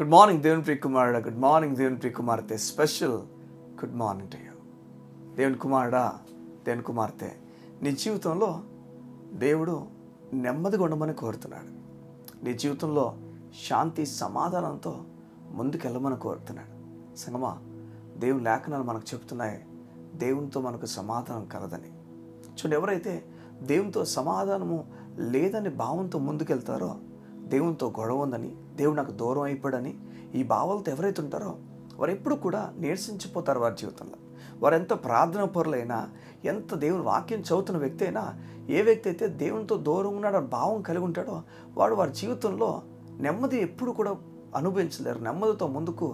Good morning దేవుని ప్రియ కుమారుడా, good morning దేవుని ప్రియ కుమార్తె. Special good morning to you. దేవుని కుమారుడా, దేవుని కుమార్తె, నీ జీవితంలో దేవుడు నెమ్మదిగా ఉండమని కోరుతున్నాడు. నీ జీవితంలో శాంతి సమాధానంతో ముందుకెళ్ళమని కోరుతున్నాడు. సంగమా, దేవుని లేఖనాలు మనకు చెప్తున్నాయి, దేవునితో మనకు సమాధానం కలదని. చూడండి, ఎవరైతే దేవునితో సమాధానము లేదని భావంతో ముందుకెళ్తారో, దేవునితో గొడవ ఉందని, దేవుడు నాకు దూరం అయిపోయాడని ఈ భావాలతో ఎవరైతే ఉంటారో వారు ఎప్పుడు కూడా నీరసించిపోతారు. వారి జీవితంలో వారు ఎంత ప్రార్థన పరులైనా, ఎంత దేవుని వాక్యం చదువుతున్న వ్యక్తి అయినా, ఏ వ్యక్తి అయితే దేవునితో దూరం ఉన్నాడని భావం కలిగి ఉంటాడో వారి జీవితంలో నెమ్మది ఎప్పుడు కూడా అనుభవించలేరు, నెమ్మదితో ముందుకు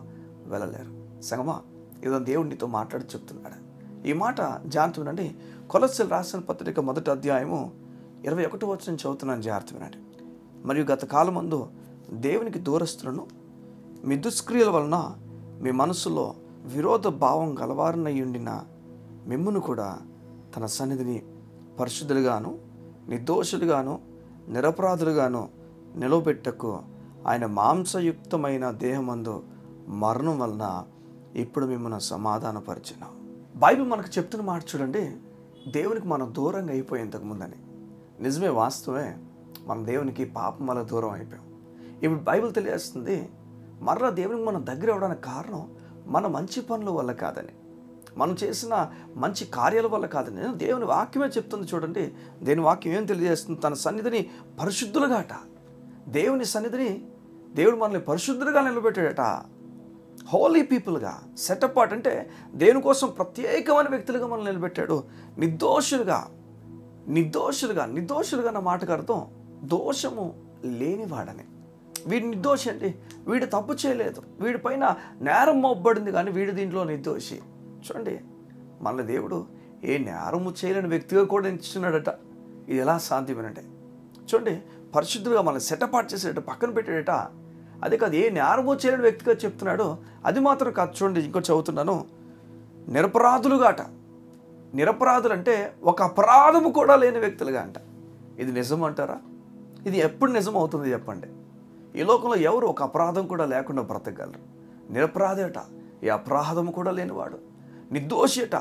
వెళ్ళలేరు. సంగమా, ఏదో దేవుడితో మాట్లాడి చెప్తున్నాడు. ఈ మాట జాగ్రత్త వినండి. కొలస్సీయులకు రాసిన పత్రిక 1వ అధ్యాయము 21వ వచనం చదువుతున్నాను, జాగ్రత్త వినండి. మరియు గత కాలమందు దేవునికి దూరస్తులను మీ దుష్క్రియల వలన మీ మనసులో విరోధ భావం గలవారనయ్యుండిన మిమ్మును కూడా తన సన్నిధిని పరిశుద్ధులుగాను నిర్దోషులుగాను నిరపరాధులుగాను నిలవబెట్టకు ఆయన మాంసయుక్తమైన దేహమందు మరణం వలన ఇప్పుడు మిమ్మల్ని సమాధానపరిచినాం. బైబిల్ మనకు చెప్తున్న మాట చూడండి, దేవునికి మనం దూరంగా అయిపోయాం ఇంతకుముందని. నిజమే, వాస్తవమే, మన దేవునికి పాపం వల్ల దూరం అయిపోయాం. ఇప్పుడు బైబిల్ తెలియజేస్తుంది, మరలా దేవునికి మనం దగ్గర అవ్వడానికి కారణం మన మంచి పనుల వల్ల కాదని, మనం చేసిన మంచి కార్యాల వల్ల కాదని. దేవుని వాక్యమే చెప్తుంది. చూడండి, దేవుని వాక్యం ఏం తెలియజేస్తుంది? తన సన్నిధిని పరిశుద్ధులుగాట. దేవుని సన్నిధిని దేవుడు మనల్ని పరిశుద్ధులుగా నిలబెట్టాడట. హోలీ పీపుల్గా సెటప్ అంటే దేవుని కోసం ప్రత్యేకమైన వ్యక్తులుగా మనల్ని నిలబెట్టాడు. నిర్దోషులుగా అన్న మాటకు అర్థం దోషము లేనివాడని. వీడి నిర్దోషి అండి, వీడు తప్పు చేయలేదు, వీడి పైన నేరం మోపబడింది, కానీ వీడు దీంట్లో నిర్దోషి. చూడండి, మన దేవుడు ఏ నేరము చేయలేని వ్యక్తిగా కూడా ఎంచుకున్నాడట. ఇది ఎలా సాధ్యమేనంటే, చూడండి, పరిశుద్ధులుగా మనల్ని సెటపాటు చేసేట, పక్కన పెట్టాడట. అదే కాదు, ఏ నేరము చేయలేని వ్యక్తిగా చెప్తున్నాడు. అది మాత్రం కాదు, చూడండి, ఇంకో చదువుతున్నాను. నిరపరాధులుగాట. నిరపరాధులు అంటే ఒక అపరాధము కూడా లేని వ్యక్తులుగా అంట. ఇది నిజం అంటారా? ఇది ఎప్పుడు నిజం అవుతుంది చెప్పండి? ఈ లోకంలో ఎవరు ఒక అపరాధం కూడా లేకుండా బ్రతకగలరు? నిరపరాధేట, ఏ అపరాధము కూడా లేనివాడు. నిర్దోషిట,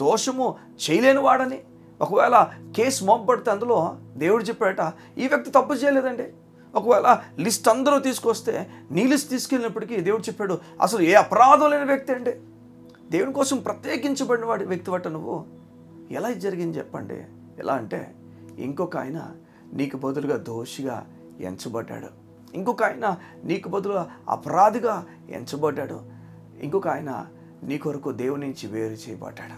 దోషము చేయలేనివాడని. ఒకవేళ కేసు మోపబడితే అందులో దేవుడు చెప్పాడట, ఈ వ్యక్తి తప్పు చేయలేదండి. ఒకవేళ లిస్ట్ అందరూ తీసుకొస్తే నీ లిస్ట్ తీసుకెళ్ళినప్పటికీ దేవుడు చెప్పాడు, అసలు ఏ అపరాధం లేని వ్యక్తి అండి. దేవుని కోసం ప్రత్యేకించబడిన వాడి వ్యక్తి బట్ట నువ్వు. ఎలా ఇది జరిగింది చెప్పండి? ఎలా అంటే, ఇంకొక ఆయన నీకు బదులుగా దోషిగా ఎంచబడ్డాడు, ఇంకొక ఆయన నీకు బదులుగా అపరాధిగా ఎంచబడ్డాడు, ఇంకొక ఆయన నీ కొరకు దేవుని నుంచి వేరు చేయబడ్డాడు.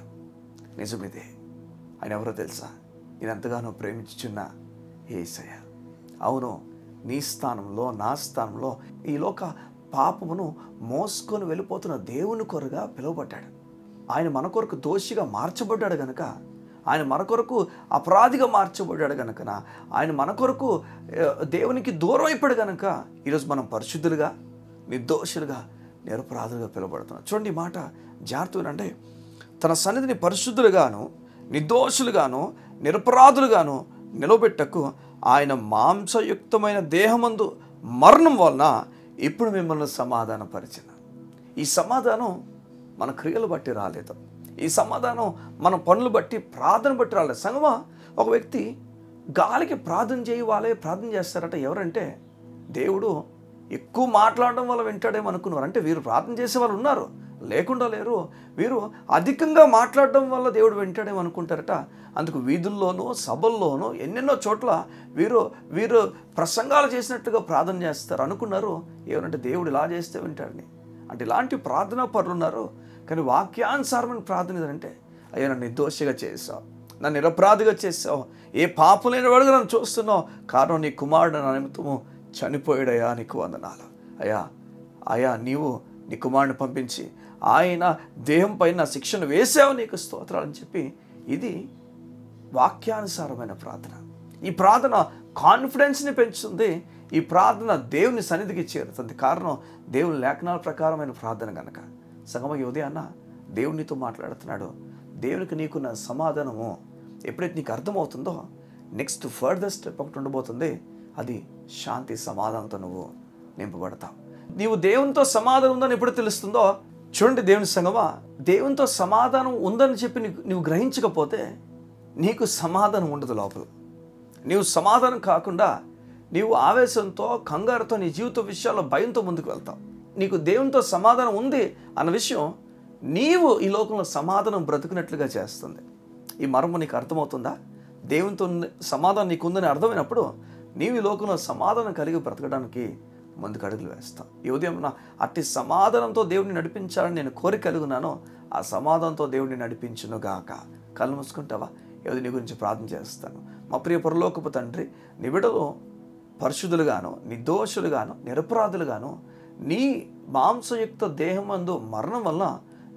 నిజమిదే. ఆయన ఎవరో తెలుసా? నేను ఎంతగానో ప్రేమించుచున్న యేసయ్య. అవును, నీ స్థానంలో, నా స్థానంలో ఈ లోక పాపమును మోసుకొని వెళ్ళిపోతున్న దేవుని కొరగా పిలువబడ్డాడు. ఆయన మన కొరకు దోషిగా మార్చబడ్డాడు కనుక, ఆయన మన కొరకు అపరాధిగా మార్చబడ్డాడు కనుక, ఆయన మన కొరకు దేవునికి దూరం అయిపోయాడు కనుక ఈరోజు మనం పరిశుద్ధులుగా, నిర్దోషులుగా, నిరపరాధులుగా పిలువబడుతున్నాం. చూడండి, ఈ మాట జాగ్రత్తగా అంటే, తన సన్నిధిని పరిశుద్ధులుగాను నిర్దోషులుగాను నిరపరాధులుగాను నిలబెట్టకు ఆయన మాంసయుక్తమైన దేహమందు మరణం వలన ఇప్పుడు మిమ్మల్ని సమాధానపరిచిన. ఈ సమాధానం మన క్రియలు బట్టి రాలేదు. ఈ సమాధానం మన పనులు బట్టి, ప్రార్థన బట్టి రాలేదు. సంగమా, ఒక వ్యక్తి గాలికి ప్రార్థన ప్రార్థన చేస్తారట. ఎవరంటే, దేవుడు ఎక్కువ మాట్లాడడం వల్ల వింటాడేమో అనుకున్నారు. అంటే వీరు ప్రార్థన చేసే వాళ్ళు ఉన్నారు, లేకుండా లేరు. వీరు అధికంగా మాట్లాడడం వల్ల దేవుడు వింటాడేమో అనుకుంటారట. అందుకు వీధుల్లోనూ సభల్లోనూ ఎన్నెన్నో చోట్ల వీరు ప్రసంగాలు చేసినట్టుగా ప్రార్థన చేస్తారు. అనుకున్నారు ఏమంటే దేవుడు ఇలా చేస్తే వింటాడని. అంటే ఇలాంటి ప్రార్థనా పరులు ఉన్నారు. కానీ వాక్యానుసారమైన ప్రార్థన ఏదంటే, అయ్యా నన్ను నిర్దోషిగా చేసావు, నన్ను నిరపరాధిగా చేసావు, ఏ పాపం లేని వాడుగా నన్ను చూస్తున్నావు, కారణం నీ కుమారుడు నా నిమిత్తము చనిపోయాడయ్యా, నీకు వందనాలు అయ్యా, నీవు నీ కుమారుడిని పంపించి ఆయన దేహం పైన శిక్షను వేసావు, నీకు స్తోత్రాలని చెప్పి, ఇది వాక్యానుసారమైన ప్రార్థన. ఈ ప్రార్థన కాన్ఫిడెన్స్ని పెంచుతుంది. ఈ ప్రార్థన దేవుని సన్నిధికి చేరుతుంది. కారణం దేవుని లేఖనాల ప్రకారమైన ప్రార్థన కనుక. సంగమ, ఉదయాన్న దేవునితో మాట్లాడుతున్నాడు. దేవునికి నీకున్న సమాధానము ఎప్పుడైతే నీకు అర్థమవుతుందో, నెక్స్ట్ ఫర్దర్ స్టెప్ ఒకటి ఉండబోతుంది. అది శాంతి సమాధానంతో నువ్వు నింపబడతావు. నీవు దేవునితో సమాధానం ఉందని ఎప్పుడు తెలుస్తుందో, చూడండి దేవుని సంగమా, దేవునితో సమాధానం ఉందని చెప్పి నువ్వు గ్రహించకపోతే నీకు సమాధానం ఉండదు లోపల. నీవు సమాధానం కాకుండా నీవు ఆవేశంతో, కంగారుతో, నీ జీవిత విషయాల్లో భయంతో ముందుకు వెళ్తావు. నీకు దేవునితో సమాధానం ఉంది అన్న విషయం నీవు ఈ లోకంలో సమాధానం బ్రతుకున్నట్లుగా చేస్తుంది. ఈ మర్మం నీకు అర్థమవుతుందా? దేవునితో సమాధానం నీకు ఉందని అర్థమైనప్పుడు నీవు ఈ లోకంలో సమాధానం కలిగి బ్రతకడానికి ముందుకు అడుగులు వేస్తావు. ఈ ఉదయం అట్టి సమాధానంతో దేవుడిని నడిపించాలని నేను కోరిక కలిగినానో ఆ సమాధానంతో దేవుడిని నడిపించును గాక. కళ్ళు మూసుకుంటావా? ఏదో నీ గురించి ప్రార్థన చేస్తాను. మా ప్రియ పరలోకపు తండ్రి, నీ బిడ్డలు పరిశుద్ధులుగాను, నిర్దోషులుగాను, నిరపరాధులుగాను నీ మాంసయుక్త దేహమందు మరణం వల్ల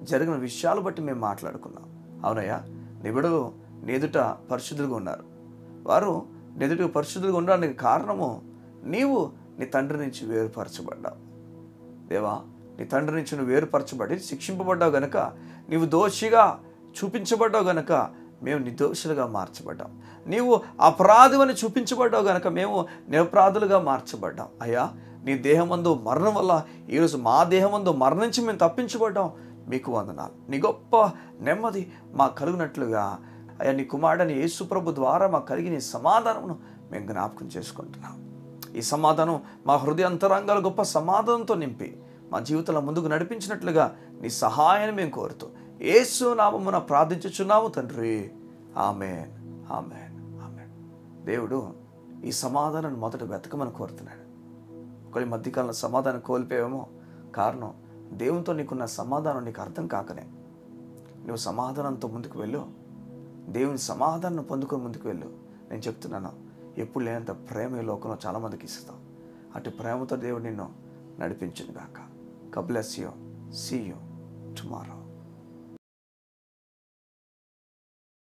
జరిగిన విషయాలు బట్టి మేము మాట్లాడుకున్నాం. అవునయ్యా, నీ బిడ్డలు నెదుట పరిశుద్ధులుగా ఉన్నారు. వారు నెదుట పరిశుద్ధులుగా ఉండడానికి కారణము నీవు నీ తండ్రి నుంచి వేరుపరచబడ్డావు. దేవా, నీ తండ్రి నుంచి నువ్వు వేరుపరచబడి శిక్షింపబడ్డావు గనక, నీవు దోషిగా చూపించబడ్డావు గనక మేము నిర్దోషులుగా మార్చబడ్డాం. నీవు అపరాధమని చూపించబడ్డావు గనక మేము నిరపరాధులుగా మార్చబడ్డాం. అయ్యా, నీ దేహమందు మరణం వల్ల ఈరోజు మా దేహమందు మరణించి మేము తప్పించబడ్డాం. మీకు వందనాలు. నీ గొప్ప నెమ్మది మాకు కలిగినట్లుగా అయ్యా, నీ కుమారుడైన యేసు ప్రభు ద్వారా మాకు కలిగిన సమాధానమును మేము జ్ఞాపకం చేసుకుంటున్నాం. ఈ సమాధానం మా హృదయాంతరంగాలు గొప్ప సమాధానంతో నింపి మా జీవితంలో ముందుకు నడిపించినట్లుగా నీ సహాయాన్ని మేము కోరుతూ యేసు నామమున ప్రార్థించుచున్నాము తండ్రి. ఆమేన్, ఆమేన్, ఆమేన్. దేవుడు ఈ సమాధానాన్ని మొదట వెతకమని కోరుతున్నాడు. కొన్ని మధ్యకాలంలో సమాధానం కోల్పోయామో కారణం దేవునితో నీకున్న సమాధానం నీకు అర్థం కాకనే. నువ్వు సమాధానంతో ముందుకు వెళ్ళు, దేవుని సమాధానం పొందుకొని ముందుకు వెళ్ళు. నేను చెప్తున్నాను, ఎప్పుడు లేనంత ప్రేమ ఈ లోకంలో చాలామందికి ఇస్తావు. అటు ప్రేమతో దేవుడు నిన్ను నడిపించును గాక. God bless you. See you tomorrow.